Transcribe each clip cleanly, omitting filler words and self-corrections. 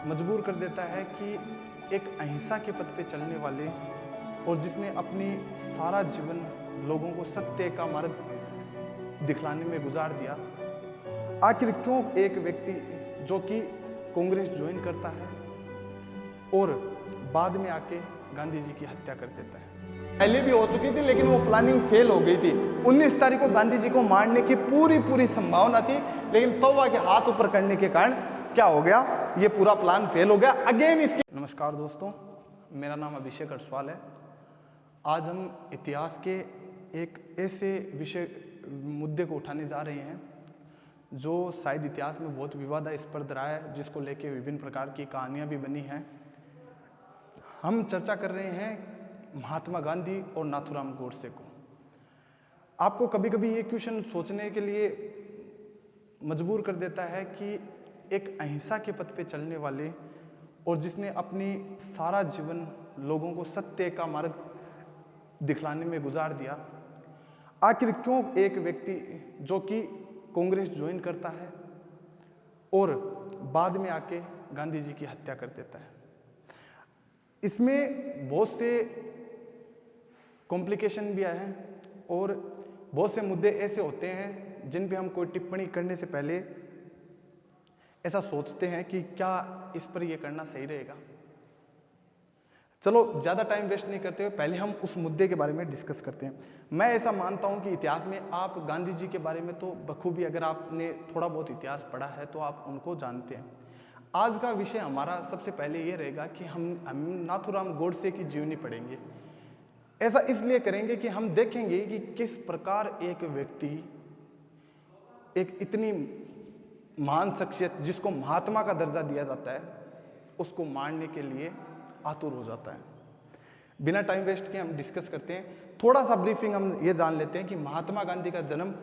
मजबूर कर देता है कि एक अहिंसा के पथ पे चलने वाले और जिसने अपनी सारा जीवन लोगों को सत्य का मार्ग दिखलाने में गुजार दिया, आखिर क्यों एक व्यक्ति जो कि कांग्रेस ज्वाइन करता है और बाद में आके गांधी जी की हत्या कर देता है। पहले भी हो चुकी थी लेकिन वो प्लानिंग फेल हो गई थी। 19 तारीख को गांधी जी को मारने की पूरी संभावना थी, लेकिन पौवा के हाथ ऊपर करने के कारण क्या हो गया, ये पूरा प्लान फेल हो गया। अगेन इसकी नमस्कार दोस्तों, मेरा नाम अभिषेक अरसवाल है। आज हम इतिहास के एक ऐसे विषय मुद्दे को उठाने जा रहे हैं जो शायद इतिहास में बहुत विवादास्पद रहा है, जिसको लेके विभिन्न प्रकार की कहानियां भी बनी हैं। हम चर्चा कर रहे हैं महात्मा गांधी और नाथूराम गोडसे को। आपको कभी कभी ये क्वेश्चन सोचने के लिए मजबूर कर देता है कि एक अहिंसा के पथ पे चलने वाले और जिसने अपनी सारा जीवन लोगों को सत्य का मार्ग दिखलाने में गुजार दिया, आखिर क्यों एक व्यक्ति जो कि कांग्रेस ज्वाइन करता है और बाद में आके गांधी जी की हत्या कर देता है। इसमें बहुत से कॉम्प्लिकेशन भी आए हैं और बहुत से मुद्दे ऐसे होते हैं जिन पे हम कोई टिप्पणी करने से पहले ऐसा सोचते हैं कि क्या इस पर यह करना सही रहेगा। चलो ज़्यादा टाइम वेस्ट नहीं करते हुए पहले हम उस मुद्दे के बारे में डिस्कस करते हैं। मैं ऐसा मानता हूं कि इतिहास में आप गांधी जी के बारे में तो बखूबी, अगर आपने थोड़ा बहुत इतिहास पढ़ा है तो आप उनको जानते हैं। आज का विषय हमारा सबसे पहले ये रहेगा कि हम नाथूराम गोडसे की जीवनी पढ़ेंगे। ऐसा इसलिए करेंगे कि हम देखेंगे कि किस प्रकार एक व्यक्ति, एक इतनी महान शख्सियत जिसको महात्मा का दर्जा दिया जाता है, उसको मारने के लिए आतुर हो जाता है। बिना टाइम वेस्ट के हम डिस्कस करते हैं। थोड़ा सा ब्रीफिंग हम ये जान लेते हैं कि महात्मा गांधी का जन्म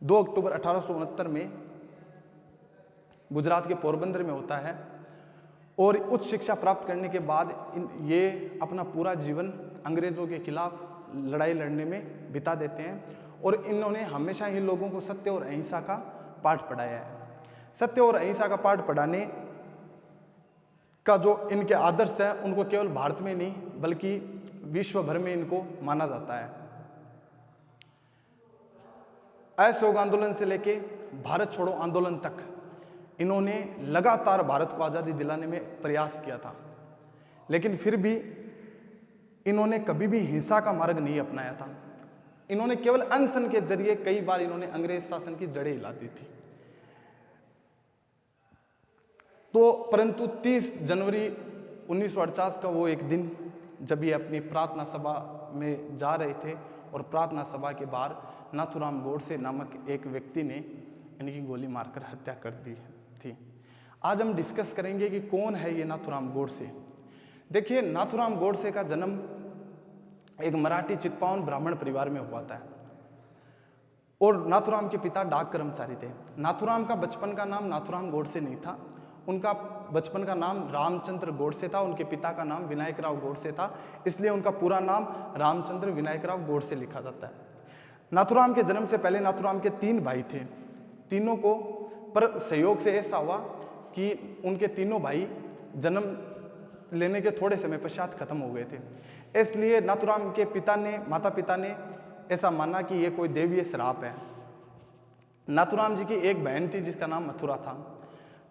2 अक्टूबर 1869 में गुजरात के पोरबंदर में होता है और उच्च शिक्षा प्राप्त करने के बाद ये अपना पूरा जीवन अंग्रेजों के खिलाफ लड़ाई लड़ने में बिता देते हैं और इन्होंने हमेशा ही लोगों को सत्य और अहिंसा का पाठ पढ़ाया है। सत्य और अहिंसा का पाठ पढ़ाने का जो इनके आदर्श है, उनको केवल भारत में नहीं बल्कि विश्व भर में इनको माना जाता है। असहयोग आंदोलन से लेके भारत छोड़ो आंदोलन तक इन्होंने लगातार भारत को आज़ादी दिलाने में प्रयास किया था, लेकिन फिर भी इन्होंने कभी भी हिंसा का मार्ग नहीं अपनाया था। इन्होंने केवल अनशन के जरिए कई बार इन्होंने अंग्रेज शासन की जड़ें हिला दी थी। तो परंतु 30 जनवरी 1948 का वो एक दिन जब ये अपनी प्रार्थना सभा में जा रहे थे और प्रार्थना सभा के बाहर नाथूराम गोडसे नामक एक व्यक्ति ने इनकी गोली मारकर हत्या कर दी थी। आज हम डिस्कस करेंगे कि कौन है ये नाथूराम गोडसे। देखिए, नाथूराम गोडसे का जन्म एक मराठी चित्पावन ब्राह्मण परिवार में हुआ था और नाथूराम के पिता डाक कर्मचारी थे। नाथूराम का बचपन का नाम नाथूराम गोडसे नहीं था, उनका बचपन का नाम रामचंद्र गोडसे था। उनके पिता का नाम विनायकराव गोडसे था, इसलिए उनका पूरा नाम रामचंद्र विनायकराव गोडसे लिखा जाता है। नाथूराम के जन्म से पहले नाथूराम के 3 भाई थे। तीनों को पर सहयोग से ऐसा हुआ कि उनके तीनों भाई जन्म लेने के थोड़े समय पश्चात खत्म हो गए थे। इसलिए नाथूराम के माता पिता ने ऐसा माना कि ये कोई दैवीय श्राप है। नाथूराम जी की एक बहन थी जिसका नाम मथुरा था।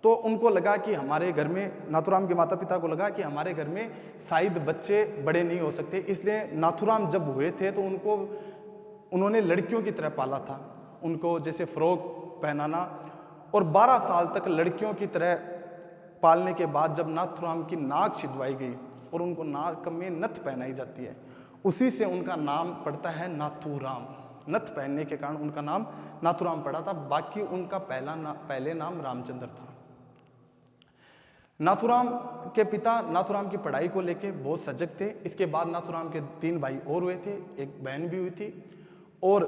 तो उनको लगा कि हमारे घर में, नाथूराम के माता पिता को लगा कि हमारे घर में शायद बच्चे बड़े नहीं हो सकते, इसलिए नाथूराम जब हुए थे तो उन्होंने लड़कियों की तरह पाला था। उनको जैसे फ्रॉक पहनाना और 12 साल तक लड़कियों की तरह पालने के बाद जब नाथूराम की नाक छिदवाई गई और उनको नाक में नथ पहनाई जाती है, उसी से उनका नाम पड़ता है नाथूराम। नथ पहनने के कारण उनका नाम नाथूराम पड़ा था, बाकी उनका पहले नाम रामचंद्र था। नाथूराम के पिता नाथूराम की पढ़ाई को लेके बहुत सजग थे। इसके बाद नाथूराम के 3 भाई और हुए थे, एक बहन भी हुई थी और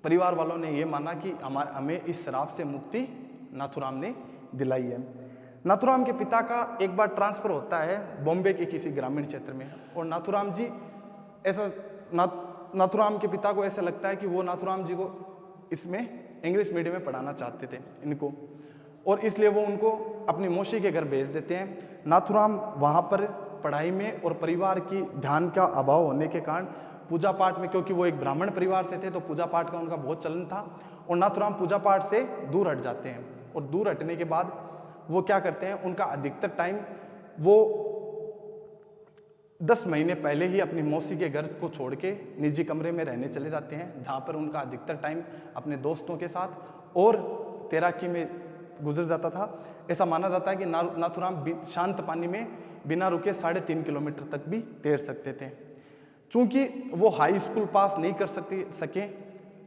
परिवार वालों ने यह माना कि हमें इस श्राप से मुक्ति नाथूराम ने दिलाई है। नाथूराम के पिता का एक बार ट्रांसफर होता है बॉम्बे के किसी ग्रामीण क्षेत्र में और नाथूराम जी नाथूराम के पिता को ऐसा लगता है कि वो नाथूराम जी को इसमें इंग्लिश मीडियम में पढ़ाना चाहते थे इनको, और इसलिए वो उनको अपनी मौसी के घर भेज देते हैं। नाथूराम वहाँ पर पढ़ाई में और परिवार की ध्यान का अभाव होने के कारण पूजा पाठ में, क्योंकि वो एक ब्राह्मण परिवार से थे तो पूजा पाठ का उनका बहुत चलन था, और नाथूराम पूजा पाठ से दूर हट जाते हैं। और दूर हटने के बाद वो क्या करते हैं, उनका अधिकतर टाइम वो 10 महीने पहले ही अपनी मौसी के घर को छोड़ के निजी कमरे में रहने चले जाते हैं, जहाँ पर उनका अधिकतर टाइम अपने दोस्तों के साथ और तैराकी में गुजर जाता था। ऐसा माना जाता है कि नाथूराम शांत पानी में बिना रुके 3.5 किलोमीटर तक भी तैर सकते थे। चूंकि वो हाई स्कूल पास नहीं कर सके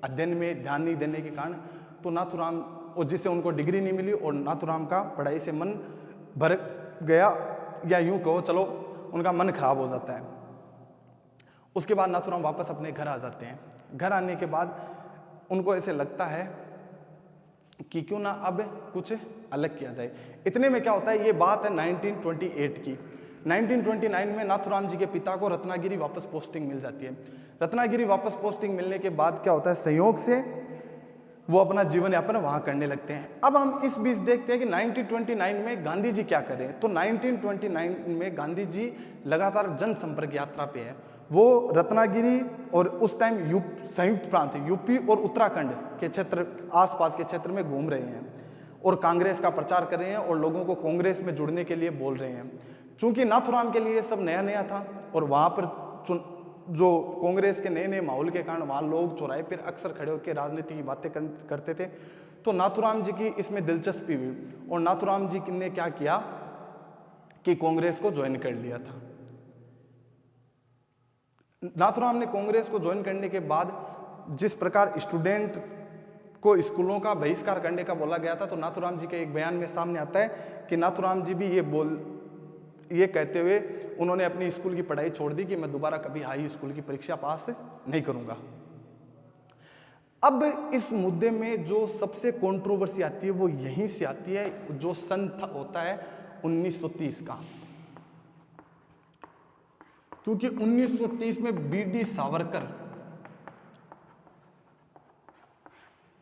अध्ययन में ध्यान नहीं देने के कारण, तो नाथूराम, और जिससे उनको डिग्री नहीं मिली और नाथूराम का पढ़ाई से मन भर गया, या यूं कहो चलो उनका मन खराब हो जाता है। उसके बाद नाथूराम वापस अपने घर आ जाते हैं। घर आने के बाद उनको ऐसे लगता है कि क्यों ना अब कुछ अलग किया जाए। इतने में क्या होता है, ये बात है 1928 की। 1929 में नाथूराम जी के पिता को रत्नागिरी वापस पोस्टिंग मिल जाती है। रत्नागिरी वापस पोस्टिंग मिलने के बाद क्या होता है, संयोग से वो अपना जीवन यापन वहां करने लगते हैं। अब हम इस बीच देखते हैं कि 1929 में गांधी जी क्या करें। तो 1929 में गांधी जी लगातार जनसंपर्क यात्रा पे है। वो रत्नागिरी और उस टाइम संयुक्त प्रांत यूपी और उत्तराखंड के क्षेत्र, आसपास के क्षेत्र में घूम रहे हैं और कांग्रेस का प्रचार कर रहे हैं और लोगों को कांग्रेस में जुड़ने के लिए बोल रहे हैं। चूंकि नाथूराम के लिए ये सब नया नया था और वहां पर जो कांग्रेस के नए नए माहौल के कारण वहाँ लोग चौराहे पर अक्सर खड़े होकर राजनीति की बातें करते थे, तो नाथूराम जी की इसमें दिलचस्पी हुई और नाथूराम जी ने क्या किया कि कांग्रेस को ज्वाइन कर लिया था। नाथूराम ने कांग्रेस को ज्वाइन करने के बाद जिस प्रकार स्टूडेंट को स्कूलों का बहिष्कार करने का बोला गया था, तो नाथूराम जी के एक बयान में सामने आता है कि नाथूराम जी भी ये कहते हुए उन्होंने अपनी स्कूल की पढ़ाई छोड़ दी कि मैं दोबारा कभी हाई स्कूल की परीक्षा पास नहीं करूंगा। अब इस मुद्दे में जो सबसे कंट्रोवर्सी आती है वो यहीं से आती है, जो सन होता है 1930 का, क्योंकि 1930 में बीडी सावरकर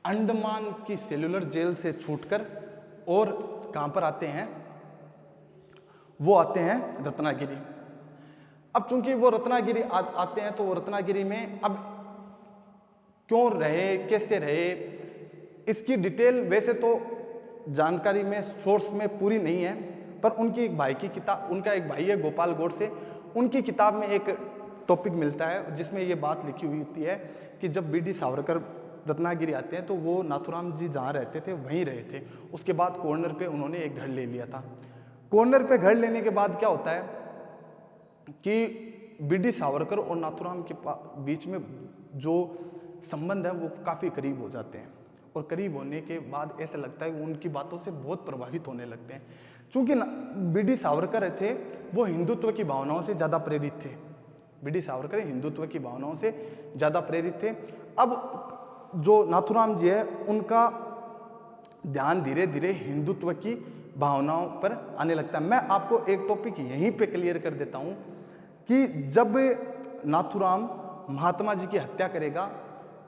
अंडमान की सेल्यूलर जेल से छूटकर और कहां पर आते हैं, वो आते हैं रत्नागिरी। अब चूंकि वो रत्नागिरी आते हैं तो वो रत्नागिरी में अब क्यों रहे, कैसे रहे, इसकी डिटेल वैसे तो जानकारी में सोर्स में पूरी नहीं है, पर उनकी एक भाई की किताब, उनका एक भाई है गोपाल गोडसे, उनकी किताब में एक टॉपिक मिलता है जिसमें ये बात लिखी हुई होती है कि जब बीडी सावरकर रत्नागिरी आते हैं तो वो नाथूराम जी जहाँ रहते थे वहीं रहे थे। उसके बाद कॉर्नर पे उन्होंने एक घर ले लिया था। कॉर्नर पे घर लेने के बाद क्या होता है कि बीडी सावरकर और नाथूराम के बीच में जो संबंध है वो काफ़ी करीब हो जाते हैं, और करीब होने के बाद ऐसा लगता है कि उनकी बातों से बहुत प्रभावित होने लगते हैं। चूंकि बीडी सावरकर थे वो हिंदुत्व की भावनाओं से ज़्यादा प्रेरित थे, बीडी सावरकर हिंदुत्व की भावनाओं से ज़्यादा प्रेरित थे। अब जो नाथूराम जी है उनका ध्यान धीरे धीरे हिंदुत्व की भावनाओं पर आने लगता है। मैं आपको एक टॉपिक यहीं पे क्लियर कर देता हूं कि जब नाथूराम महात्मा जी की हत्या करेगा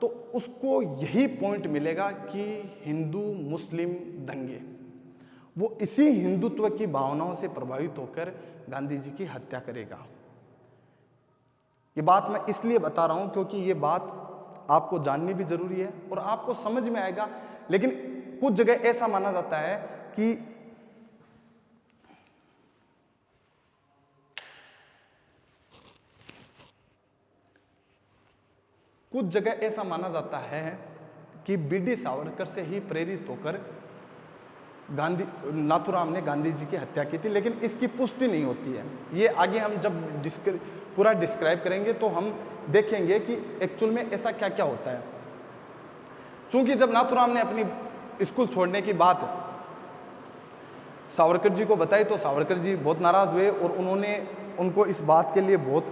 तो उसको यही पॉइंट मिलेगा कि हिंदू मुस्लिम दंगे, वो इसी हिंदुत्व की भावनाओं से प्रभावित होकर गांधी जी की हत्या करेगा। ये बात मैं इसलिए बता रहा हूं क्योंकि ये बात आपको जाननी भी जरूरी है और आपको समझ में आएगा। लेकिन कुछ जगह ऐसा माना जाता है कि कुछ जगह ऐसा माना जाता है कि बीडी सावरकर से ही प्रेरित होकर नाथूराम ने गांधी जी की हत्या की थी, लेकिन इसकी पुष्टि नहीं होती है। ये आगे हम जब पूरा डिस्क्राइब करेंगे तो हम देखेंगे कि एक्चुअल में ऐसा क्या क्या होता है। चूंकि जब नाथूराम ने अपनी स्कूल छोड़ने की बात सावरकर जी को बताई तो सावरकर जी बहुत नाराज हुए और उन्होंने उनको इस बात के लिए बहुत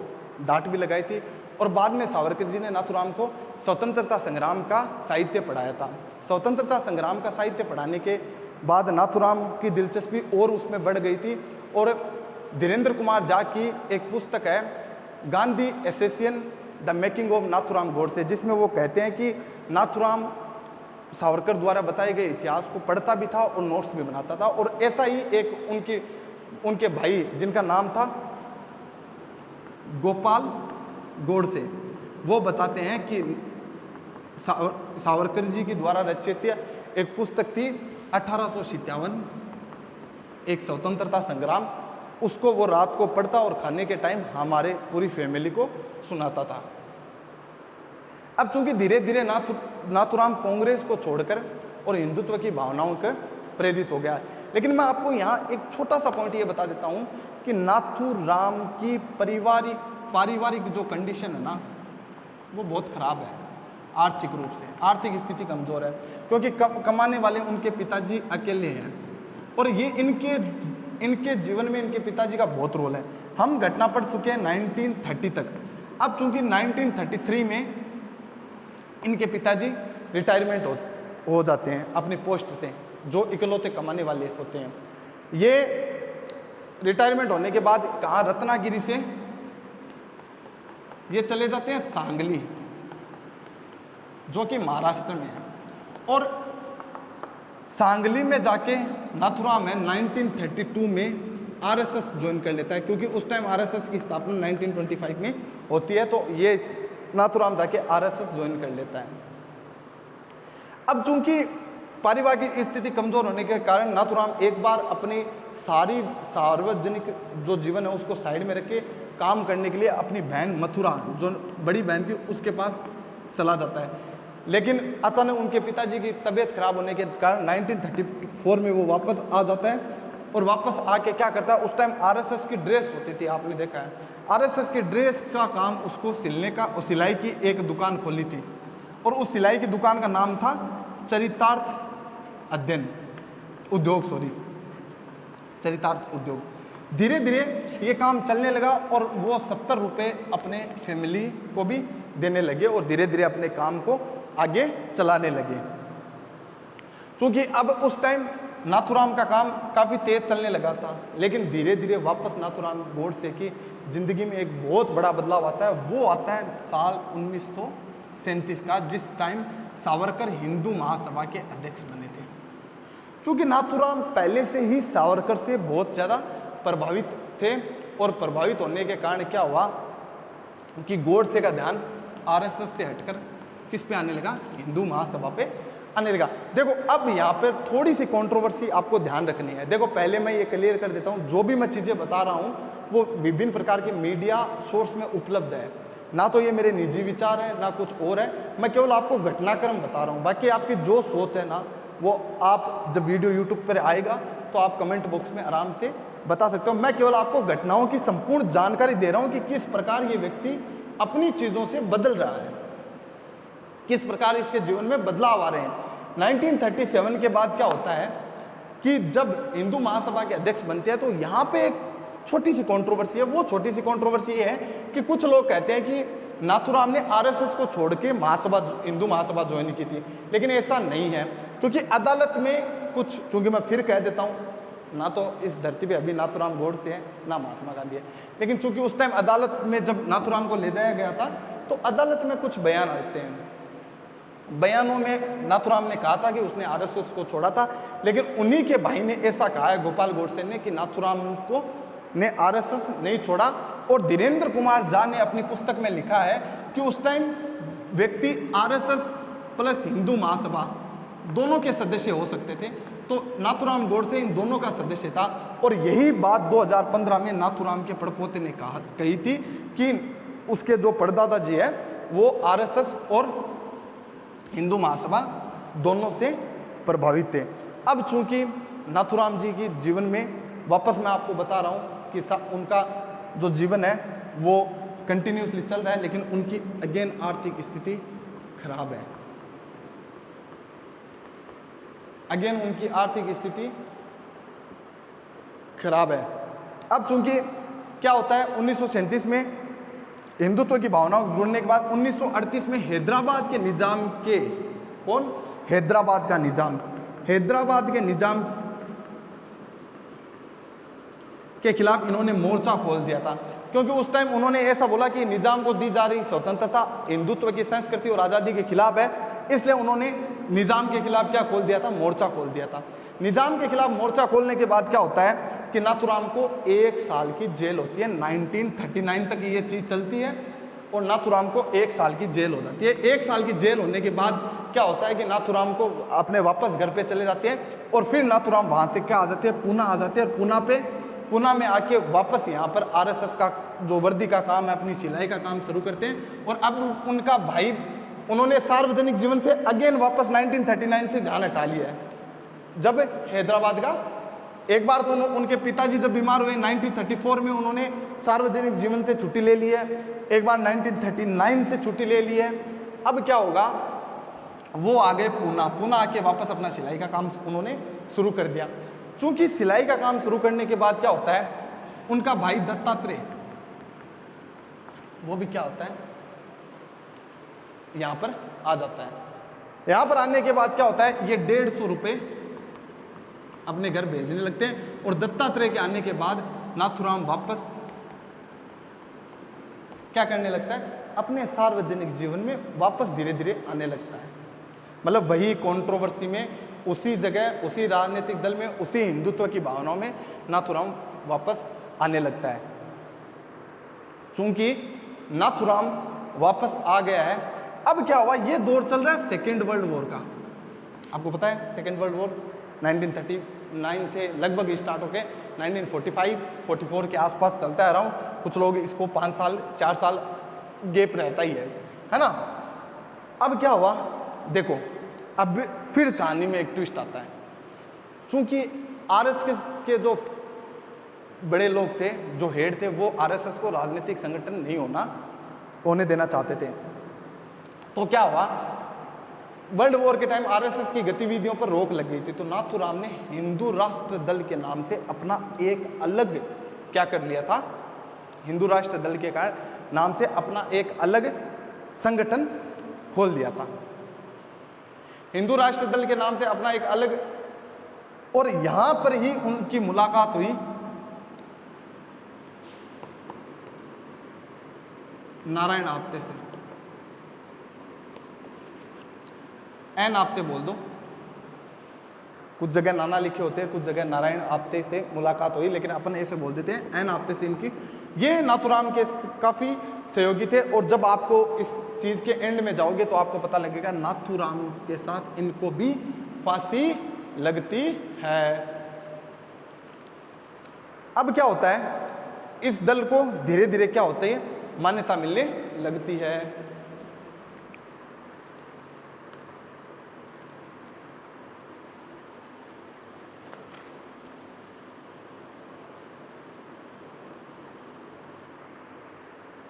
डांट भी लगाई थी। और बाद में सावरकर जी ने नाथूराम को स्वतंत्रता संग्राम का साहित्य पढ़ाया था। स्वतंत्रता संग्राम का साहित्य पढ़ाने के बाद नाथूराम की दिलचस्पी और उसमें बढ़ गई थी। और धीरेन्द्र कुमार झा की एक पुस्तक है Gandhi assassination the making of Nathuram Godse, जिसमें वो कहते हैं कि नाथूराम सावरकर द्वारा बताए गए इतिहास को पढ़ता भी था और नोट्स भी बनाता था। और ऐसा ही एक उनके भाई जिनका नाम था गोपाल गोडसे, वो बताते हैं कि सावरकर जी के द्वारा रचित एक पुस्तक थी 1857, एक स्वतंत्रता संग्राम, उसको वो रात को पढ़ता और खाने के टाइम हमारे पूरी फैमिली को सुनाता था। अब चूंकि धीरे धीरे नाथूराम कांग्रेस को छोड़कर और हिंदुत्व की भावनाओं का प्रेरित हो गया। लेकिन मैं आपको यहाँ एक छोटा सा पॉइंट ये बता देता हूँ कि नाथूराम की पारिवारिक जो कंडीशन है ना, वो बहुत खराब है। आर्थिक रूप से आर्थिक स्थिति कमजोर है, क्योंकि कमाने वाले उनके पिताजी अकेले हैं और ये इनके जीवन में इनके पिताजी का बहुत रोल है। हम घटना पढ़ चुके हैं 1930 तक। अब चूंकि 1933 में इनके पिताजी रिटायरमेंट हो जाते हैं अपनी पोस्ट से, जो इकलौते कमाने वाले होते हैं। ये रिटायरमेंट होने के बाद कहाँ, रत्नागिरी से ये चले जाते हैं सांगली, जो कि महाराष्ट्र में है। और सांगली में जाके नाथूराम है 1932 में आरएसएस ज्वाइन कर लेता है, क्योंकि उस टाइम आरएसएस की स्थापना 1925 में होती है। तो ये नाथूराम जाके आरएसएस ज्वाइन कर लेता है। अब चूंकि पारिवारिक स्थिति कमजोर होने के कारण नाथूराम एक बार अपनी सारी सार्वजनिक जो जीवन है उसको साइड में रख के काम करने के लिए अपनी बहन मथुरा, जो बड़ी बहन थी, उसके पास चला जाता है। लेकिन अचानक उनके पिताजी की तबीयत खराब होने के कारण 1934 में वो वापस आ जाता है। और वापस आके क्या करता है, उस टाइम आरएसएस की ड्रेस होती थी, आपने देखा है, आरएसएस की ड्रेस का काम उसको सिलने का, और सिलाई की एक दुकान खोली थी। और उस सिलाई की दुकान का नाम था चरितार्थ अध्ययन उद्योग, चरितार्थ उद्योग। धीरे धीरे ये काम चलने लगा और वो 70 रुपये अपने फैमिली को भी देने लगे और धीरे धीरे अपने काम को आगे चलाने लगे। क्योंकि अब उस टाइम नाथूराम का काम काफ़ी तेज चलने लगा था, लेकिन धीरे धीरे वापस नाथूराम गोडसे की जिंदगी में एक बहुत बड़ा बदलाव आता है। वो आता है साल 1937 का, जिस टाइम सावरकर हिंदू महासभा के अध्यक्ष बने थे। क्योंकि नाथूराम पहले से ही सावरकर से बहुत ज़्यादा प्रभावित थे और प्रभावित होने के कारण क्या हुआ कि गोडसे का ध्यान आरएसएस से हटकर किस पे आने लगा, हिंदू महासभा पे आने लगा। देखो अब यहाँ पर थोड़ी सी कंट्रोवर्सी आपको ध्यान रखनी है। देखो पहले मैं ये क्लियर कर देता हूँ, जो भी मैं चीज़ें बता रहा हूँ वो विभिन्न प्रकार के मीडिया सोर्स में उपलब्ध है, ना तो ये मेरे निजी विचार है ना कुछ और है। मैं केवल आपको घटनाक्रम बता रहा हूँ, बाकी आपकी जो सोच है ना वो आप जब वीडियो यूट्यूब पर आएगा तो आप कमेंट बॉक्स में आराम से बता सकते हो। मैं केवल आपको घटनाओं की संपूर्ण जानकारी दे रहा हूँ कि किस प्रकार ये व्यक्ति अपनी चीज़ों से बदल रहा है, किस प्रकार इसके जीवन में बदलाव आ रहे हैं। 1937 के बाद क्या होता है कि जब हिंदू महासभा के अध्यक्ष बनते हैं तो यहाँ पे एक छोटी सी कंट्रोवर्सी है। वो छोटी सी कंट्रोवर्सी ये है कि कुछ लोग कहते हैं कि नाथूराम ने आरएसएस को छोड़ के हिंदू महासभा ज्वाइन की थी, लेकिन ऐसा नहीं है। क्योंकि अदालत में कुछ, क्योंकि मैं फिर कह देता हूँ, ना तो इस धरती पे अभी नाथूराम गोडसे है ना महात्मा गांधी है, लेकिन चूंकि उस टाइम अदालत में जब नाथूराम को ले जाया गया था तो अदालत में कुछ बयान आते हैं। बयानों में नाथूराम ने कहा था कि उसने आरएसएस को छोड़ा था, लेकिन उन्हीं के भाई ने ऐसा कहा है, गोपाल गोडसे ने, कि नाथूराम को ने आरएसएस नहीं छोड़ा। और धीरेन्द्र कुमार झा ने अपनी पुस्तक में लिखा है कि उस टाइम व्यक्ति आरएसएस प्लस हिंदू महासभा दोनों के सदस्य हो सकते थे, तो नाथूराम गोडसे इन दोनों का सदस्य था। और यही बात 2015 में नाथूराम के पड़पोते ने कही थी कि उसके जो परदादा जी है वो आरएसएस और हिंदू महासभा दोनों से प्रभावित थे। अब चूंकि नाथूराम जी की जीवन में वापस मैं आपको बता रहा हूँ कि उनका जो जीवन है वो कंटिन्यूसली चल रहा है, लेकिन उनकी अगेन आर्थिक स्थिति खराब है। अगेन उनकी आर्थिक स्थिति खराब है। अब चूंकि क्या होता है, 1937 में हिंदुत्व की भावनाओं को जुड़ने के बाद 1938 में हैदराबाद के निजाम के, कौन, हैदराबाद का निजाम, हैदराबाद के निजाम के खिलाफ इन्होंने मोर्चा खोल दिया था। क्योंकि उस टाइम उन्होंने ऐसा बोला कि निजाम को दी जा रही स्वतंत्रता हिंदुत्व की संस्कृति और आज़ादी के खिलाफ है, इसलिए उन्होंने निज़ाम के खिलाफ क्या खोल दिया था, मोर्चा खोल दिया था। निज़ाम के खिलाफ मोर्चा खोलने के बाद क्या होता है कि नाथुराम को 1 साल की जेल होती है। 1939 तक ये चीज़ चलती है और नाथुराम को 1 साल की जेल हो जाती है। 1 साल की जेल होने के बाद क्या होता है कि नाथुराम को अपने वापस घर पे चले जाते हैं और फिर नाथुराम वहाँ से क्या आ जाते हैं, पूना आ जाते हैं। और पूना में आके वापस यहाँ पर आरएसएस का जो वर्दी का काम है, अपनी सिलाई का काम शुरू करते हैं। और अब उनका भाई, उन्होंने सार्वजनिक जीवन से अगेन वापस 1939 से ध्यान हटा लिया है। जब हैदराबाद का एक बार तो उनके पिताजी जब बीमार हुए 1934 में, उन्होंने सार्वजनिक जीवन से छुट्टी ले ली है। एक बार 1939 से छुट्टी ले ली है। अब क्या होगा, वो आ गए पूना आके वापस अपना सिलाई का काम उन्होंने शुरू कर दिया। चूंकि सिलाई का काम शुरू करने के बाद क्या होता है, उनका भाई दत्तात्रेय, वो भी क्या होता है, यहां पर आ जाता है। यहां पर आने के बाद क्या होता है, ये 150 रुपए अपने घर भेजने लगते हैं। और दत्तात्रेय के आने के बाद नाथुराम वापस क्या करने लगता है, अपने सार्वजनिक जीवन में वापस धीरे धीरे आने लगता है। मतलब वही कंट्रोवर्सी में, उसी जगह, उसी राजनीतिक दल में, उसी हिंदुत्व की भावनाओं में नाथुराम वापस आने लगता है। चूंकि नाथुराम वापस आ गया है, अब क्या हुआ, ये दौर चल रहा है सेकेंड वर्ल्ड वॉर का। आपको पता है सेकेंड वर्ल्ड वॉर 1939 से लगभग स्टार्ट होके 1945-44 के आसपास चलता है अराउंड। कुछ लोग इसको 5 साल 4 साल गैप रहता ही है ना। अब क्या हुआ, देखो अब फिर कहानी में एक ट्विस्ट आता है। चूंकि आरएसएस के जो बड़े लोग थे, जो हेड थे, वो आरएसएस को राजनीतिक संगठन नहीं होने देना चाहते थे। तो क्या हुआ, वर्ल्ड वॉर के टाइम आरएसएस की गतिविधियों पर रोक लग गई थी। तो नाथुराम ने हिंदू राष्ट्र दल के नाम से अपना एक अलग क्या कर लिया था, हिंदू राष्ट्र दल के नाम से अपना एक अलग संगठन खोल दिया था। हिंदू राष्ट्र दल के नाम से अपना एक अलग, और यहां पर ही उनकी मुलाकात हुई नारायण आप्टे से। एन आप्टे बोल दो, कुछ जगह नाना लिखे होते हैं, कुछ जगह नारायण आप्टे से मुलाकात हुई, लेकिन अपन ऐसे बोल देते हैं एन आप्टे से इनकी। ये नाथुराम के काफी सहयोगी थे। और जब आपको इस चीज के एंड में जाओगे तो आपको पता लगेगा नाथुराम के साथ इनको भी फांसी लगती है। अब क्या होता है, इस दल को धीरे धीरे क्या होता है, मान्यता मिलने लगती है।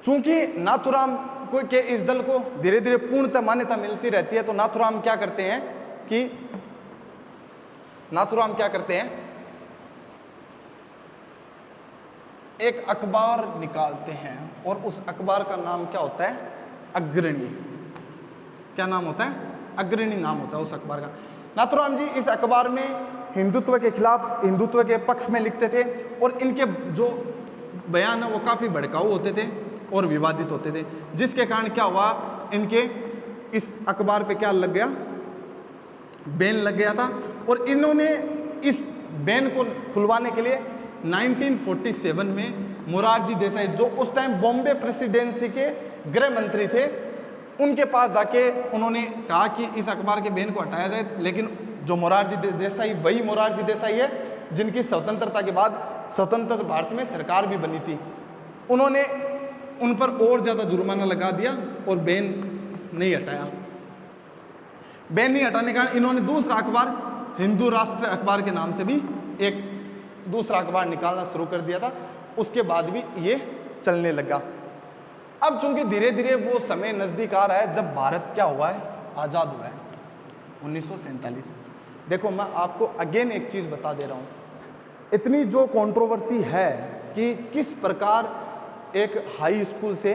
चूंकि नाथुराम के इस दल को धीरे धीरे पूर्णतः मान्यता मिलती रहती है, तो नाथुराम क्या करते हैं कि एक अखबार निकालते हैं, और उस अखबार का नाम क्या होता है, अग्रणी। क्या नाम होता है, अग्रणी नाम होता है उस अखबार का। नाथुराम जी इस अखबार में हिंदुत्व के खिलाफ, हिंदुत्व के पक्ष में लिखते थे, और इनके जो बयान है वो काफी भड़काऊ होते थे और विवादित होते थे, जिसके कारण क्या हुआ, इनके इस अखबार पे क्या लग गया, बैन लग गया था। और इन्होंने इस बैन को खुलवाने के लिए 1947 में मोरारजी देसाई, जो उस टाइम बॉम्बे प्रेसिडेंसी के गृह मंत्री थे, उनके पास जाके उन्होंने कहा कि इस अखबार के बैन को हटाया जाए। लेकिन जो मोरारजी देसाई, वही मोरारजी देसाई है जिनकी स्वतंत्रता के बाद स्वतंत्र भारत में सरकार भी बनी थी। उन्होंने उन पर और ज़्यादा जुर्माना लगा दिया और बैन नहीं हटाया। बैन नहीं हटाने का इन्होंने दूसरा अखबार, हिंदू राष्ट्र अखबार के नाम से भी एक दूसरा अखबार निकालना शुरू कर दिया था। उसके बाद भी ये चलने लगा। अब चूंकि धीरे धीरे वो समय नज़दीक आ रहा है जब भारत क्या हुआ है, आज़ाद हुआ है 1947। देखो मैं आपको अगेन एक चीज़ बता दे रहा हूँ, इतनी जो कंट्रोवर्सी है कि किस प्रकार एक हाई स्कूल से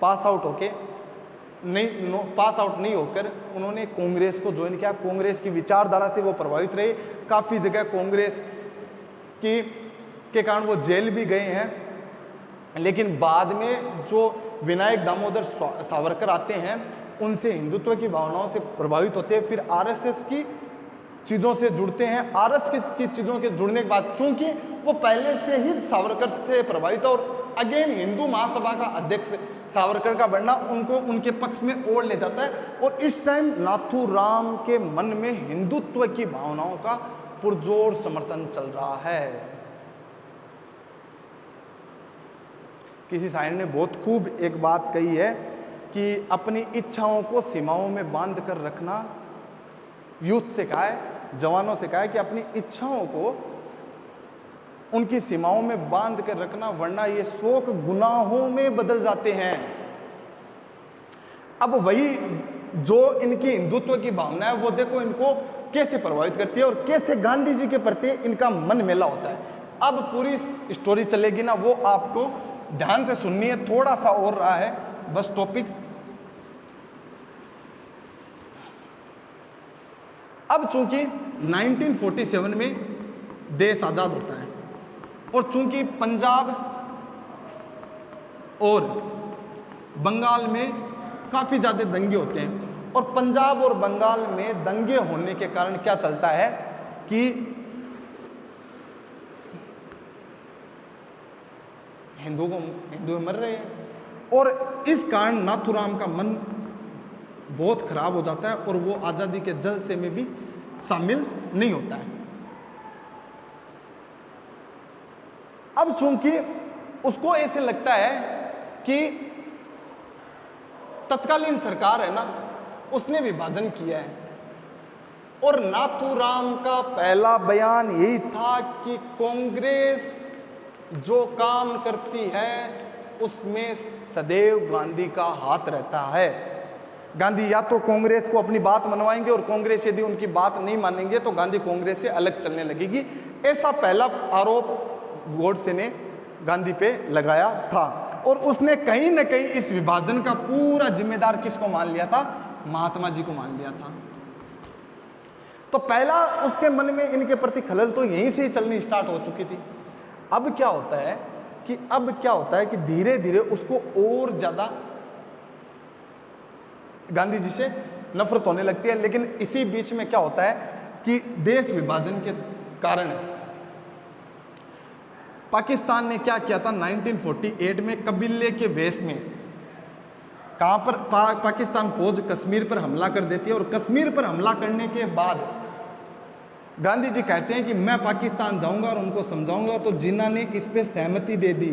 पास आउट नहीं होकर उन्होंने कांग्रेस को ज्वाइन किया। कांग्रेस की विचारधारा से वो प्रभावित रहे, काफ़ी जगह कांग्रेस के कारण वो जेल भी गए हैं। लेकिन बाद में जो विनायक दामोदर सावरकर आते हैं उनसे हिंदुत्व की भावनाओं से प्रभावित होते हैं, फिर आरएसएस की चीज़ों से जुड़ते हैं। आरएसएस की चीज़ों के जुड़ने के बाद चूंकि वो पहले से ही सावरकर से प्रभावित और अगेन हिंदू महासभा का अध्यक्ष सावरकर का बनना उनको उनके पक्ष में ओढ़ ले जाता है, और इस टाइम नाथूराम के मन में हिंदुत्व की भावनाओं का पुरजोर समर्थन चल रहा है। किसी शायर ने बहुत खूब एक बात कही है कि अपनी इच्छाओं को सीमाओं में बांध कर रखना, यूथ से कहा है, जवानों से कहा है कि अपनी इच्छाओं को उनकी सीमाओं में बांध कर रखना, वरना ये शोक गुनाहों में बदल जाते हैं। अब वही जो इनकी हिंदुत्व की भावना है वो देखो इनको कैसे प्रभावित करती है और कैसे गांधी जी के प्रति इनका मन मेला होता है। अब पूरी स्टोरी चलेगी ना, वो आपको ध्यान से सुननी है, थोड़ा सा और रहा है बस टॉपिक। अब चूंकि 1947 में देश आजाद होता है और चूंकि पंजाब और बंगाल में काफी ज्यादा दंगे होते हैं, और पंजाब और बंगाल में दंगे होने के कारण क्या चलता है कि हिंदू मर रहे हैं, और इस कारण नाथूराम का मन बहुत खराब हो जाता है और वो आजादी के जलसे में भी शामिल नहीं होता है। अब चूंकि उसको ऐसे लगता है कि तत्कालीन सरकार है ना, उसने विभाजन किया है, और नाथूराम का पहला बयान यही था कि कांग्रेस जो काम करती है उसमें सदैव गांधी का हाथ रहता है। गांधी या तो कांग्रेस को अपनी बात मनवाएंगे और कांग्रेस यदि उनकी बात नहीं मानेंगे तो गांधी कांग्रेस से अलग चलने लगेगी। ऐसा पहला आरोप गोडसे ने गांधी पे लगाया था, और उसने कहीं ना कहीं इस विभाजन का पूरा जिम्मेदार किसको मान लिया था? महात्मा जी को मान लिया था। तो पहला उसके मन में इनके प्रति खलल तो यहीं से ही चलनी स्टार्ट हो चुकी थी। अब क्या होता है कि धीरे धीरे उसको और ज्यादा गांधी जी से नफरत होने लगती है। लेकिन इसी बीच में क्या होता है कि देश विभाजन के कारण पाकिस्तान ने क्या किया था 1948 में कबीले के वेश में, कहां पर पाकिस्तान फौज कश्मीर पर हमला कर देती है, और कश्मीर पर हमला करने के बाद गांधी जी कहते हैं कि मैं पाकिस्तान जाऊंगा और उनको समझाऊंगा, तो जिन्ना ने इस पे सहमति दे दी।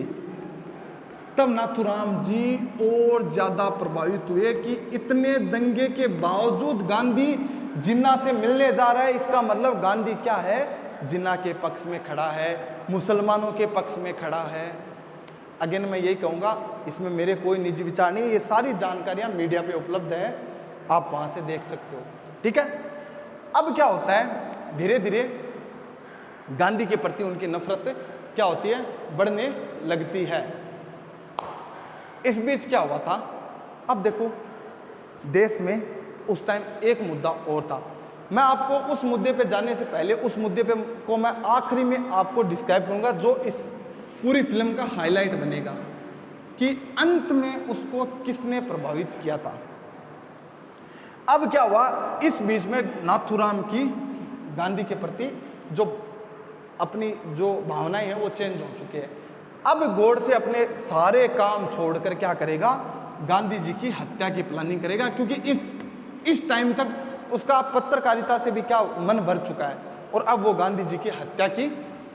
तब नाथूराम जी और ज्यादा प्रभावित हुए कि इतने दंगे के बावजूद गांधी जिन्ना से मिलने जा रहा है, इसका मतलब गांधी क्या है? जिन्ना के पक्ष में खड़ा है, मुसलमानों के पक्ष में खड़ा है। अगेन मैं यही कहूंगा, इसमें मेरे कोई निजी विचार नहीं, ये सारी जानकारियां मीडिया पे उपलब्ध है, आप वहां से देख सकते हो। ठीक है। अब क्या होता है, धीरे धीरे गांधी के प्रति उनकी नफरत क्या होती है? बढ़ने लगती है। इस बीच क्या हुआ था? अब देखो, देश में उस टाइम एक मुद्दा और था। मैं आपको उस मुद्दे पे जाने से पहले उस मुद्दे पे को मैं आखिरी में आपको डिस्क्राइब करूंगा, जो इस पूरी फिल्म का हाईलाइट बनेगा कि अंत में उसको किसने प्रभावित किया था। अब क्या हुआ, इस बीच में नाथूराम की गांधी के प्रति जो अपनी जो भावनाएं हैं वो चेंज हो चुकी है। अब गोडसे अपने सारे काम छोड़कर क्या करेगा? गांधी जी की हत्या की प्लानिंग करेगा, क्योंकि इस टाइम तक उसका पत्रकारिता से भी क्या मन भर चुका है, और अब वो गांधी जी की हत्या की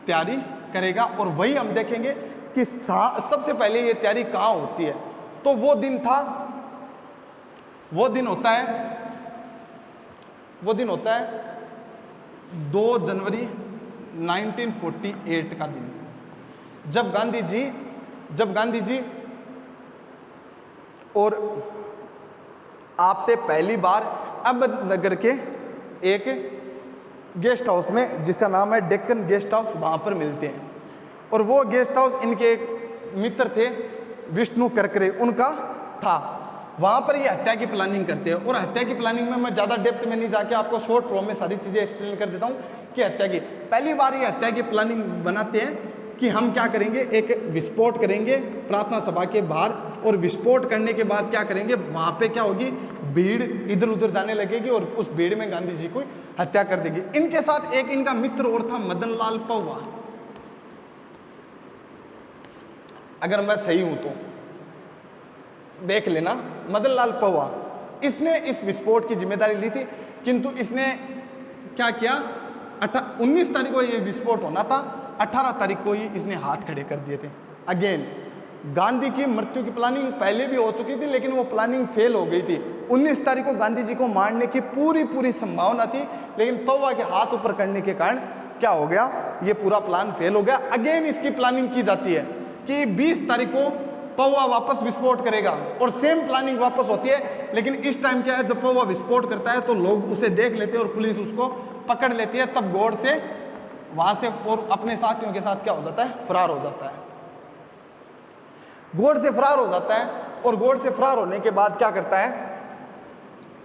तैयारी करेगा। और वही हम देखेंगे कि सबसे पहले ये तैयारी कहाँ होती है। तो वो दिन होता है 2 जनवरी 1948 का दिन, जब गांधी जी और आपसे पहली बार अहमदनगर के एक गेस्ट हाउस में, जिसका नाम है डेक्कन गेस्ट हाउस, वहां पर मिलते हैं। और वो गेस्ट हाउस इनके एक मित्र थे विष्णु करकरे, उनका था। वहां पर ये हत्या की प्लानिंग करते हैं। और हत्या की प्लानिंग में मैं ज्यादा डेप्थ में नहीं जाके आपको शॉर्ट फॉर्म में सारी चीजें एक्सप्लेन कर देता हूं कि हत्या की पहली बार ये हत्या की प्लानिंग बनाते हैं कि हम क्या करेंगे, एक विस्फोट करेंगे प्रार्थना सभा के बाहर, और विस्फोट करने के बाद क्या करेंगे, वहां पे क्या होगी, भीड़ इधर उधर जाने लगेगी और उस भीड़ में गांधी जी को हत्या कर देगी। इनके साथ एक इनका मित्र और था, मदन लाल पौवा। अगर मैं सही हूं तो देख लेना, मदन लाल पौवा, इसने इस विस्फोट की जिम्मेदारी ली थी, किंतु इसने क्या किया, 19 तारीख को ये विस्फोट होना था, 18 तारीख को ही इसने हाथ खड़े कर दिए थे। अगेन गांधी की मृत्यु की प्लानिंग पहले भी हो चुकी थी, लेकिन वो प्लानिंग फेल हो गई थी। 19 तारीख को गांधी जी को मारने की पूरी संभावना थी, लेकिन पौवा के हाथ ऊपर करने के कारण क्या हो गया, ये पूरा प्लान फेल हो गया। अगेन इसकी प्लानिंग की जाती है कि 20 तारीख को पौवा वापस विस्फोट करेगा, और सेम प्लानिंग वापस होती है। लेकिन इस टाइम क्या है, जब पौवा विस्फोट करता है तो लोग उसे देख लेते हैं और पुलिस उसको पकड़ लेती है। तब गौड़ से वहां से और अपने साथियों के साथ क्या हो जाता है, फरार हो जाता है। गौड़ से फरार हो जाता है, और गौड़ से फरार होने के बाद क्या करता है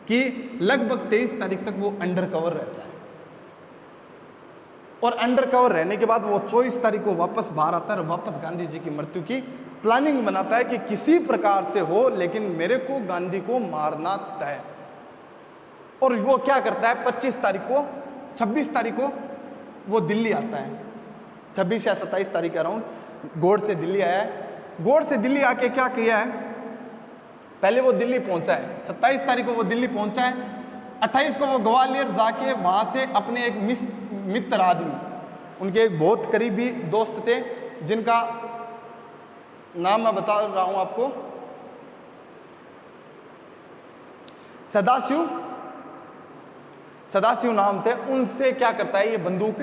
कि लगभग 23 तारीख तक वो अंडर कवर रहता है, और अंडर कवर रहने के बाद वो 24 तारीख को वापस बाहर आता है और वापस गांधी जी की मृत्यु की प्लानिंग बनाता है कि किसी प्रकार से हो, लेकिन मेरे को गांधी को मारना तय। और वो क्या करता है, 26 तारीख को वो दिल्ली आता है। 26 या 27 तारीख के अराउंड गौड़ से दिल्ली आया है। गौड़ से दिल्ली आके क्या किया है, पहले वो दिल्ली पहुंचा है, 27 तारीख को वो दिल्ली पहुंचा है। 28 को वो ग्वालियर जाके वहां से अपने एक मित्र आदमी, उनके एक बहुत करीबी दोस्त थे, जिनका नाम मैं बता रहा हूं आपको, सदाशिव नाम थे। उनसे क्या करता है, ये बंदूक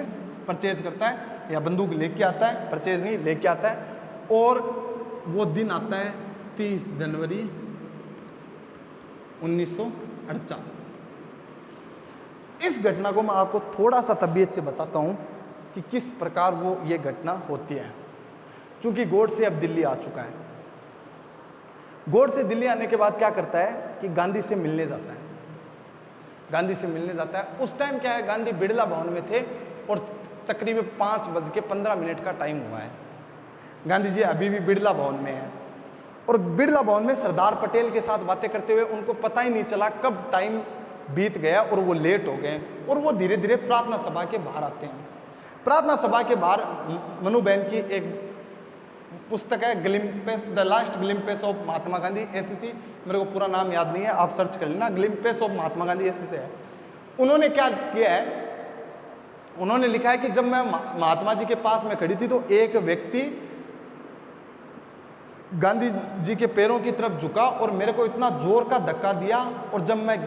परचेज करता है, या बंदूक लेके आता है, परचेज नहीं लेके आता है। और वो दिन आता है 30 जनवरी 1948। इस घटना को मैं आपको थोड़ा सा तबीयत से बताता हूं कि किस प्रकार वो ये घटना होती है। क्योंकि गौड़ से अब दिल्ली आ चुका है। गौड़ से दिल्ली आने के बाद क्या करता है कि गांधी से मिलने जाता है। उस टाइम क्या है, गांधी बिड़ला भवन में थे और तकरीबन 5:15 का टाइम हुआ है। गांधी जी अभी भी बिड़ला भवन में है, और बिड़ला भवन में सरदार पटेल के साथ बातें करते हुए उनको पता ही नहीं चला कब टाइम बीत गया और वो लेट हो गए, और वो धीरे धीरे प्रार्थना सभा के बाहर आते हैं। प्रार्थना सभा के बाहर मनु बहन की एक पुस्तक है, the last ग्लिम्पेस of Mahatma Gandhi, ऐसी, मेरे को पूरा नाम याद नहीं है, आप सर्च कर लेना, ग्लिम्पेस ऑफ महात्मा गांधी ऐसे से है। उन्होंने क्या किया है, उन्होंने लिखा है कि जब मैं महात्मा जी के पास में खड़ी थी तो एक व्यक्ति गांधी जी के पैरों की तरफ झुका और मेरे को इतना जोर का धक्का दिया, और जब मैं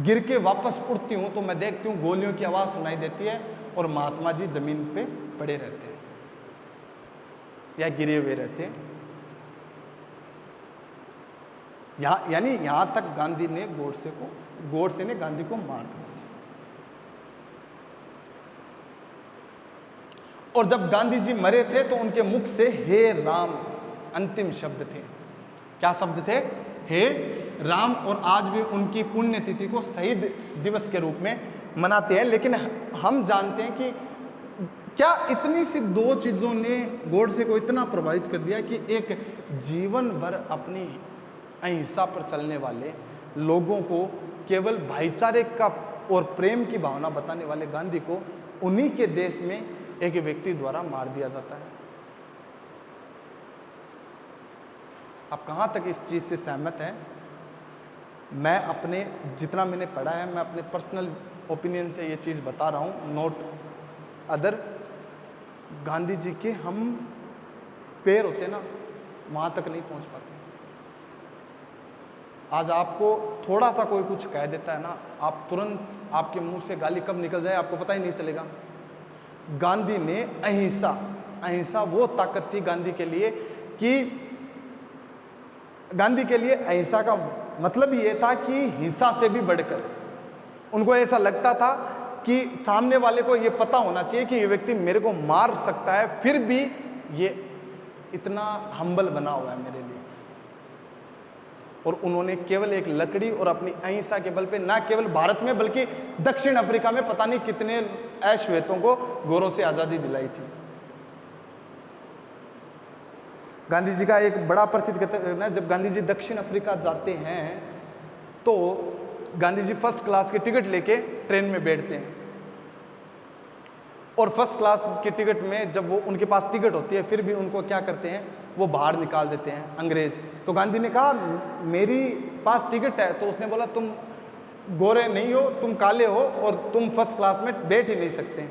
गिर के वापस उठती हूं तो मैं देखती हूँ गोलियों की आवाज सुनाई देती है और महात्मा जी जमीन पे पड़े रहते हैं या गिरे हुए रहते हैं। यानी यहां तक गांधी ने गोडसे ने गांधी को मार दिया। और जब गांधी जी मरे थे तो उनके मुख से हे राम अंतिम शब्द थे। क्या शब्द थे? हे राम। और आज भी उनकी पुण्यतिथि को शहीद दिवस के रूप में मनाते हैं। लेकिन हम जानते हैं कि क्या इतनी सी दो चीजों ने गोडसे को इतना प्रभावित कर दिया कि एक जीवन भर अपनी अहिंसा पर चलने वाले लोगों को, केवल भाईचारे का और प्रेम की भावना बताने वाले गांधी को उन्हीं के देश में एक व्यक्ति द्वारा मार दिया जाता है। आप कहां तक इस चीज से सहमत हैं? मैं अपने जितना मैंने पढ़ा है, मैं अपने पर्सनल ओपिनियन से ये चीज बता रहा हूं, नोट अदर। गांधी जी के हम पैर होते ना, वहां तक नहीं पहुंच पाते। आज आपको थोड़ा सा कोई कुछ कह देता है ना, आप तुरंत, आपके मुंह से गाली कब निकल जाए आपको पता ही नहीं चलेगा। गांधी ने अहिंसा वो ताकत थी गांधी के लिए कि गांधी के लिए अहिंसा का मतलब ये था कि हिंसा से भी बढ़कर उनको ऐसा लगता था कि सामने वाले को ये पता होना चाहिए कि ये व्यक्ति मेरे को मार सकता है, फिर भी ये इतना हम्बल बना हुआ है मेरे लिए। और उन्होंने केवल एक लकड़ी और अपनी अहिंसा के बल पे ना केवल भारत में बल्कि दक्षिण अफ्रीका में पता नहीं कितने अश्वेतों को गोरों से आजादी दिलाई थी। गांधी जी का एक बड़ा प्रसिद्ध घटना है, जब गांधी जी दक्षिण अफ्रीका जाते हैं तो गांधी जी फर्स्ट क्लास की टिकट लेके ट्रेन में बैठते हैं और फर्स्ट क्लास की टिकट में जब वो उनके पास टिकट होती है फिर भी उनको क्या करते हैं, वो बाहर निकाल देते हैं अंग्रेज। तो गांधी ने कहा मेरी पास टिकट है, तो उसने बोला तुम गोरे नहीं हो, तुम काले हो और तुम फर्स्ट क्लास में बैठ ही नहीं सकते।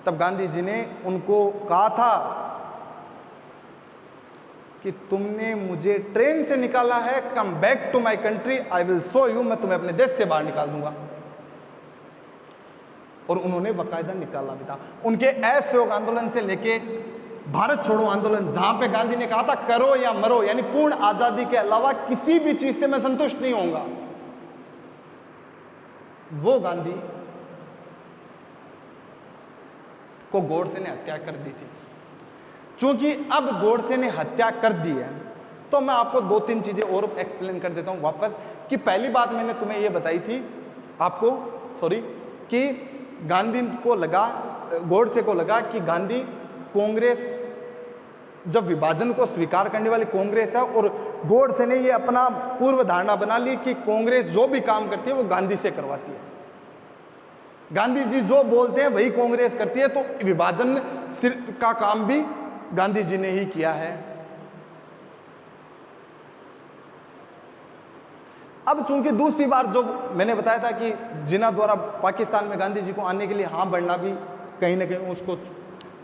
तब गांधी जी ने उनको कहा था कि तुमने मुझे ट्रेन से निकाला है, come back to my country, I will show you, मैं तुम्हें अपने देश से बाहर निकाल दूंगा। और उन्होंने बाकायदा निकाला भी था। उनके असहयोग आंदोलन से लेके भारत छोड़ो आंदोलन, जहां पे गांधी ने कहा था करो या मरो, यानी पूर्ण आजादी के अलावा किसी भी चीज से मैं संतुष्ट नहीं होऊंगा, वो गांधी को गोडसे ने हत्या कर दी थी। चूंकि अब गोडसे ने हत्या कर दी है, तो मैं आपको 2-3 चीजें और एक्सप्लेन कर देता हूं वापस। कि पहली बात मैंने तुम्हें यह बताई थी आपको, कि गांधी को लगा, गोडसे को लगा कि गांधी कांग्रेस, जब विभाजन को स्वीकार करने वाली कांग्रेस है, और गोडसे ने ये अपना पूर्व धारणा बना ली कि कांग्रेस जो भी काम करती है वो गांधी से करवाती है, गांधी जी जो बोलते हैं वही कांग्रेस करती है, तो विभाजन का काम भी गांधी जी ने ही किया है। अब चूंकि दूसरी बार जो मैंने बताया था कि जिन्ना द्वारा पाकिस्तान में गांधी जी को आने के लिए हाँ बढ़ना भी कहीं ना कहीं उसको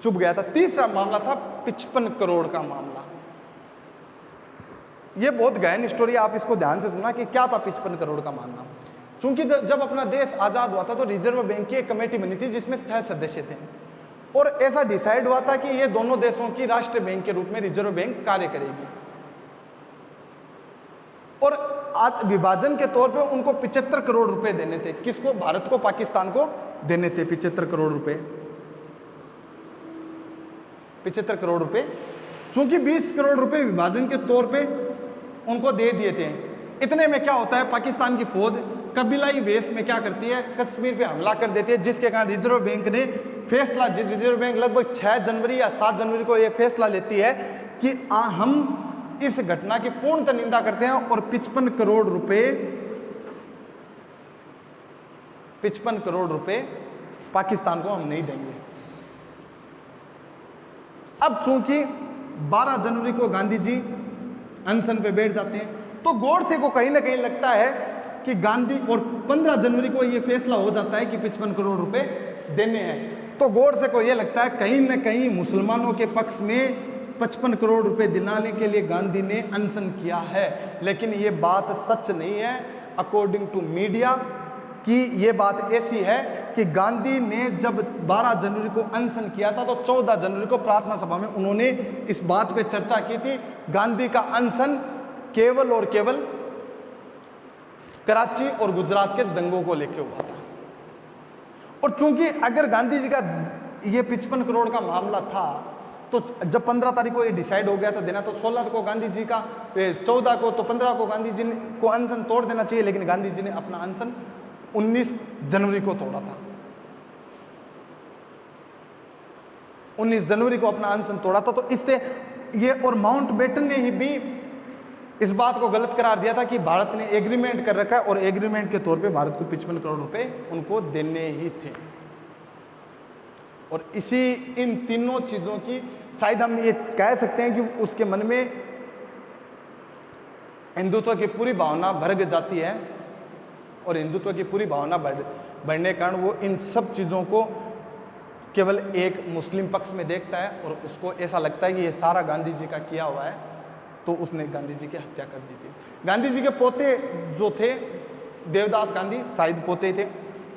चुप गया था। तीसरा मामला था 55 करोड़ का मामला। यह बहुत गहन स्टोरी, आप इसको ध्यान से सुनना कि क्या था 55 करोड़ का मामला। चूंकि जब अपना देश आजाद हुआ था तो रिजर्व बैंक की एक कमेटी बनी थी जिसमें 6 सदस्य थे, और ऐसा डिसाइड हुआ था कि ये दोनों देशों की राष्ट्रीय बैंक के रूप में रिजर्व बैंक कार्य करेगी। और आज विभाजन के तौर पे उनको 75 करोड़ रुपए देने थे। किसको? भारत को, पाकिस्तान को देने थे 75 करोड़ रुपए। 75 करोड़ रुपए, चूंकि 20 करोड़ रुपए विभाजन के तौर पे उनको दे दिए थे। इतने में क्या होता है, पाकिस्तान की फौज कबीलाई वेश में क्या करती है, कश्मीर पे हमला कर देती है, जिसके कारण रिजर्व बैंक ने फैसला, रिजर्व बैंक लगभग 6 जनवरी या 7 जनवरी को यह फैसला लेती है कि हम इस घटना की पूर्णतः निंदा करते हैं और 55 करोड़ रुपए पाकिस्तान को हम नहीं देंगे। अब चूंकि 12 जनवरी को गांधी जी अनशन पे बैठ जाते हैं, तो गोडसे को कहीं ना कहीं लगता है कि गांधी, और 15 जनवरी को यह फैसला हो जाता है कि 55 करोड़ रुपए देने हैं, तो गोडसे को यह लगता है कहीं ना कहीं मुसलमानों के पक्ष में 55 करोड़ रुपए दिलाने के लिए गांधी ने अनशन किया है। लेकिन ये बात सच नहीं है अकॉर्डिंग टू मीडिया, कि ये बात ऐसी है कि गांधी ने जब 12 जनवरी को अनशन किया था तो 14 जनवरी को प्रार्थना सभा में उन्होंने इस बात पे चर्चा की थी। गांधी का अनशन केवल और केवल कराची और गुजरात के दंगों को लेकर हुआ था। और चूंकि अगर गांधी जी का ये 55 करोड़ का मामला था, तो जब 15 तारीख को ये डिसाइड हो गया था देना, तो 16 को गांधी जी का, 14 को, तो 15 को गांधी जी को अनशन तोड़ देना चाहिए। लेकिन गांधी जी ने अपना अनशन 19 जनवरी को तोड़ा था। 19 जनवरी को अपना अनशन तोड़ा था। तो इससे ये, और माउंटबेटन ने ही भी इस बात को गलत करार दिया था कि भारत ने एग्रीमेंट कर रखा है, और एग्रीमेंट के तौर पे भारत को 55 करोड़ रुपए उनको देने ही थे। और इसी, इन तीनों चीजों की शायद हम ये कह सकते हैं कि उसके मन में हिंदुत्व की पूरी भावना भर जाती है, और हिंदुत्व की पूरी भावना बढ़ने के कारण वो इन सब चीज़ों को केवल एक मुस्लिम पक्ष में देखता है, और उसको ऐसा लगता है कि ये सारा गांधी जी का किया हुआ है, तो उसने गांधी जी की हत्या कर दी थी। गांधी जी के पोते जो थे, देवदास गांधी शायद पोते थे,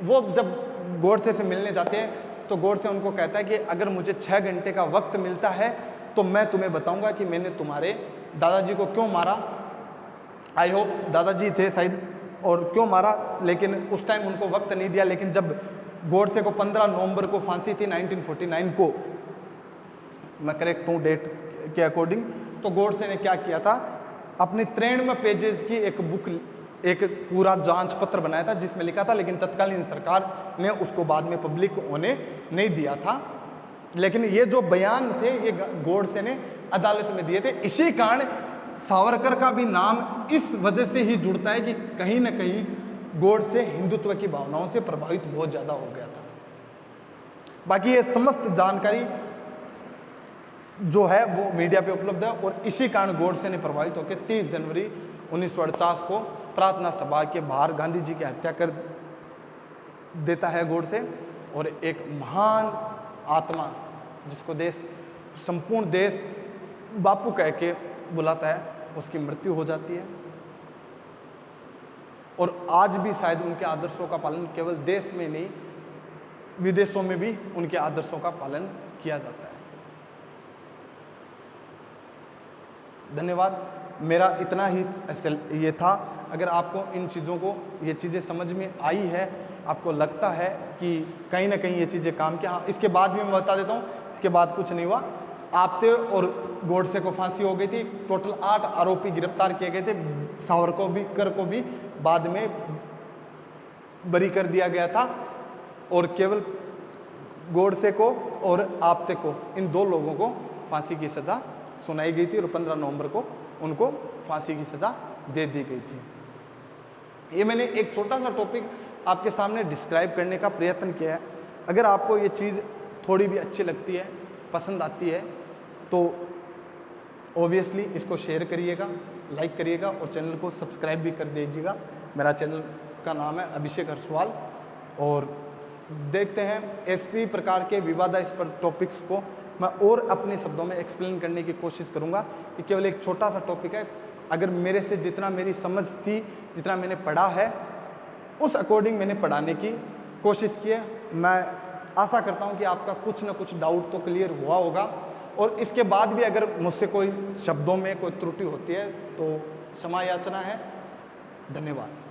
वो जब गोडसे से मिलने जाते हैं तो गोडसे उनको कहता है कि अगर मुझे 6 घंटे का वक्त मिलता है तो मैं तुम्हें बताऊंगा कि मैंने तुम्हारे दादाजी को क्यों मारा। आई होप दादाजी थे शायद, और क्यों मारा, लेकिन उस टाइम उनको वक्त नहीं दिया। लेकिन जब गोडसे को 15 नवंबर को फांसी थी 1949 को, मैं करेक्ट हूँ डेट के अकॉर्डिंग, तो गोडसे ने क्या किया था, अपनी 93 पेजेस की एक बुक, एक पूरा जांच पत्र बनाया था जिसमें लिखा था, लेकिन तत्कालीन सरकार ने उसको बाद में पब्लिक होने नहीं दिया था। लेकिन ये जो बयान थे ये गोडसे ने अदालत में दिए थे। इसी कारण सावरकर का भी नाम इस वजह से ही जुड़ता है कि कहीं ना कहीं गोडसे हिंदुत्व की भावनाओं से प्रभावित बहुत ज़्यादा हो गया था। बाकी ये समस्त जानकारी जो है वो मीडिया पे उपलब्ध है, और इसी कारण गोडसे ने प्रभावित होकर 30 जनवरी 1948 को प्रार्थना सभा के बाहर गांधी जी की हत्या कर देता है गोडसे, और एक महान आत्मा जिसको देश, संपूर्ण देश बापू कह के बुलाता है, उसकी मृत्यु हो जाती है। और आज भी शायद उनके आदर्शों का पालन केवल देश में नहीं, विदेशों में भी उनके आदर्शों का पालन किया जाता है। धन्यवाद। मेरा इतना ही ये था। अगर आपको इन चीज़ों को, ये चीज़ें समझ में आई है, आपको लगता है कि कहीं ना कहीं ये चीज़ें काम किया, हाँ, इसके बाद भी मैं बता देता हूँ, इसके बाद कुछ नहीं हुआ। आपते और गोडसे को फांसी हो गई थी। टोटल 8 आरोपी गिरफ्तार किए गए थे। सावरकर को भी बाद में बरी कर दिया गया था, और केवल गोडसे को और आपते को, इन 2 लोगों को फांसी की सज़ा सुनाई गई थी, और 15 नवंबर को उनको फांसी की सज़ा दे दी गई थी। ये मैंने एक छोटा सा टॉपिक आपके सामने डिस्क्राइब करने का प्रयत्न किया है। अगर आपको ये चीज़ थोड़ी भी अच्छी लगती है, पसंद आती है, तो ऑब्वियसली इसको शेयर करिएगा, लाइक करिएगा, और चैनल को सब्सक्राइब भी कर दीजिएगा। मेरा चैनल का नाम है अभिषेक हरसवाल, और देखते हैं ऐसी प्रकार के विवादास्पद टॉपिक्स को मैं और अपने शब्दों में एक्सप्लेन करने की कोशिश करूंगा। कि केवल एक छोटा सा टॉपिक है, अगर मेरे से जितना मेरी समझ थी, जितना मैंने पढ़ा है, उस अकॉर्डिंग मैंने पढ़ाने की कोशिश की है। मैं आशा करता हूं कि आपका कुछ ना कुछ डाउट तो क्लियर हुआ होगा, और इसके बाद भी अगर मुझसे कोई शब्दों में कोई त्रुटि होती है तो क्षमा याचना है। धन्यवाद।